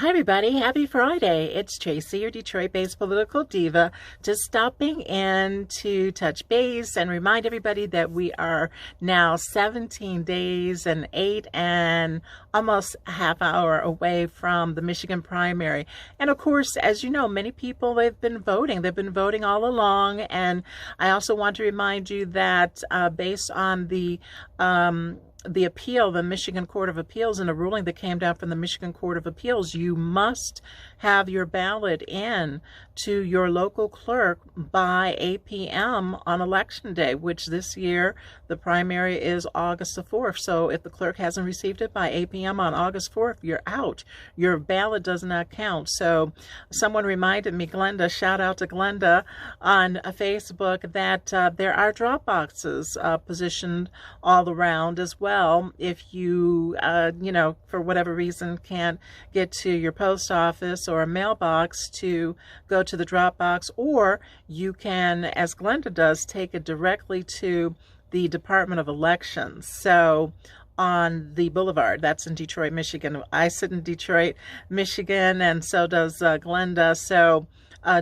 Hi, everybody. Happy Friday. It's Tracy, your Detroit-based political diva, just stopping in to touch base and remind everybody that we are now 17 days and 8 and almost a half hour away from the Michigan primary. And of course, as you know, many people have been voting. They've been voting all along. And I also want to remind you that based on the appeal, the Michigan Court of Appeals, and a ruling that came down from the Michigan Court of Appeals, you must have your ballot in to your local clerk by 8 p.m. on election day, which this year the primary is August the 4th. So if the clerk hasn't received it by 8 p.m. on August 4th, you're out. Your ballot does not count. So someone reminded me, Glenda, shout out to Glenda on Facebook, that there are drop boxes positioned all around as well. If you, for whatever reason can't get to your post office or a mailbox to go to the drop box, or you can, as Glenda does, take it directly to the Department of Elections. So on the Boulevard, that's in Detroit, Michigan. I sit in Detroit, Michigan, and so does Glenda. So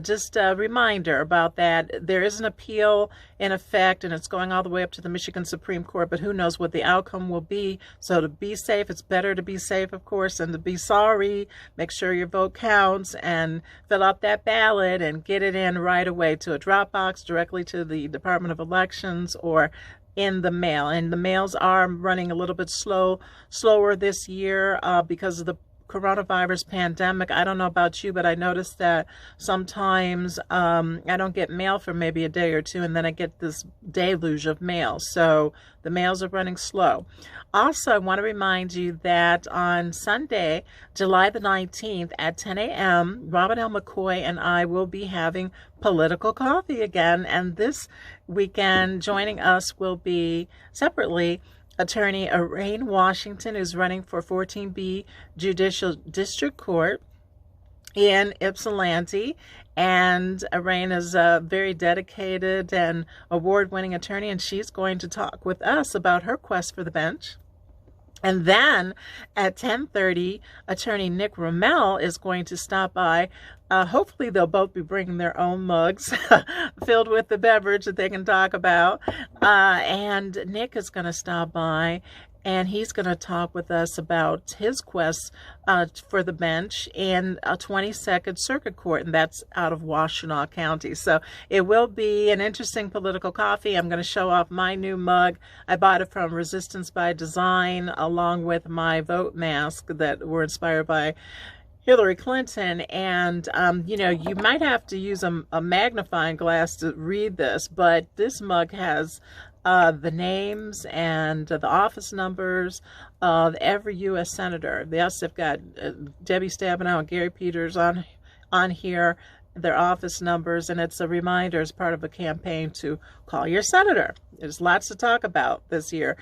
just a reminder about that. There is an appeal in effect, and it's going all the way up to the Michigan Supreme Court, but who knows what the outcome will be. So to be safe, it's better to be safe, of course, than to be sorry. Make sure your vote counts and fill out that ballot and get it in right away to a drop box, directly to the Department of Elections, or in the mail. And the mails are running a little bit slower this year because of the coronavirus pandemic. I don't know about you, but I noticed that sometimes I don't get mail for maybe a day or two, and then I get this deluge of mail. So the mails are running slow. Also, I want to remind you that on Sunday, July the 19th at 10 a.m., Robin L. McCoy and I will be having political coffee again. And this weekend, joining us will be separately Attorney Arain Washington, who's running for 14B Judicial District Court in Ypsilanti. And Arain is a very dedicated and award-winning attorney, and she's going to talk with us about her quest for the bench. And then at 10:30, Attorney Nick Rommel is going to stop by. Hopefully they'll both be bringing their own mugs filled with the beverage that they can talk about. And Nick is going to stop by, and he's going to talk with us about his quest for the bench in a 22nd Circuit Court, and that's out of Washtenaw County. So it will be an interesting political coffee. I'm going to show off my new mug. I bought it from Resistance by Design, along with my vote mask that were inspired by Hillary Clinton. And, you might have to use a magnifying glass to read this, but this mug has the names and the office numbers of every U.S. senator. They also have got Debbie Stabenow and Gary Peters on here, their office numbers, and it's a reminder as part of a campaign to call your senator. There's lots to talk about this year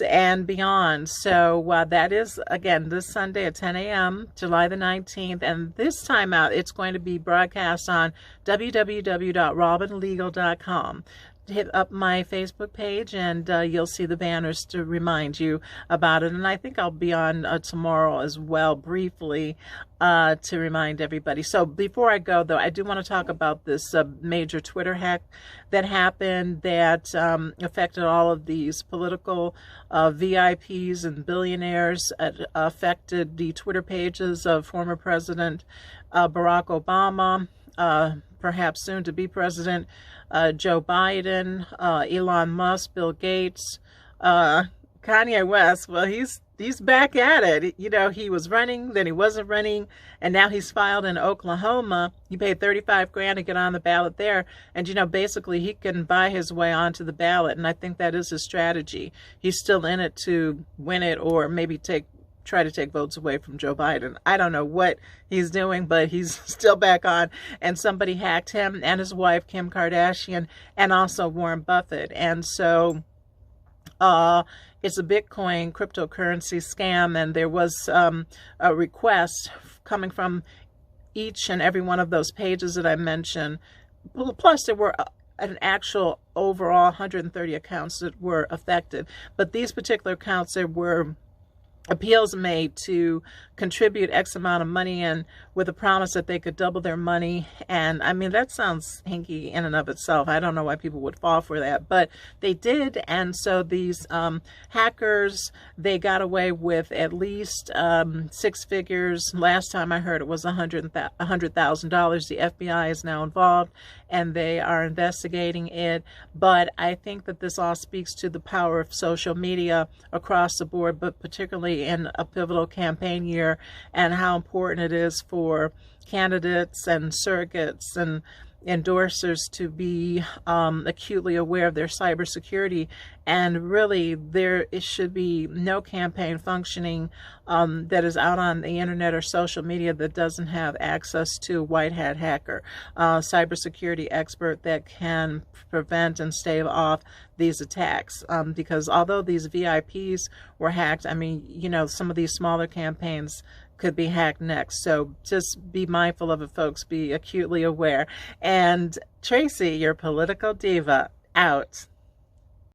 and beyond. So that is, again, this Sunday at 10 a.m., July the 19th. And this time out, it's going to be broadcast on www.robinlegal.com. Hit up my Facebook page, and you'll see the banners to remind you about it. And I think I'll be on tomorrow as well, briefly, to remind everybody. So before I go, though, I do want to talk about this major Twitter hack that happened that affected all of these political VIPs and billionaires. It affected the Twitter pages of former President Barack Obama, perhaps soon to be President Joe Biden, Elon Musk, Bill Gates, Kanye West. Well, he's back at it. He was running, then he wasn't running, and now he's filed in Oklahoma. He paid $35,000 to get on the ballot there, and basically he can buy his way onto the ballot, and I think that is his strategy. He's still in it to win it, or maybe try to take votes away from Joe Biden. I don't know what he's doing, but he's still back on. And somebody hacked him and his wife, Kim Kardashian, and also Warren Buffett. And so it's a Bitcoin cryptocurrency scam. And there was a request coming from each and every one of those pages that I mentioned. Plus, there were an actual overall 130 accounts that were affected. But these particular accounts, there were appeals made to contribute X amount of money in with a promise that they could double their money. And I mean, that sounds hinky in and of itself. I don't know why people would fall for that, but they did. And so these hackers, they got away with at least six figures. Last time I heard it was $100,000. The FBI is now involved and they are investigating it. But I think that this all speaks to the power of social media across the board, but particularly in a pivotal campaign year, and how important it is for candidates and surrogates and endorsers to be acutely aware of their cybersecurity. And really, it should be no campaign functioning that is out on the internet or social media that doesn't have access to a white hat hacker, cybersecurity expert that can prevent and stave off these attacks. Because although these VIPs were hacked, I mean, you know, some of these smaller campaigns could be hacked next. So just be mindful of it, folks. Be acutely aware. And Tracy, your political diva, out.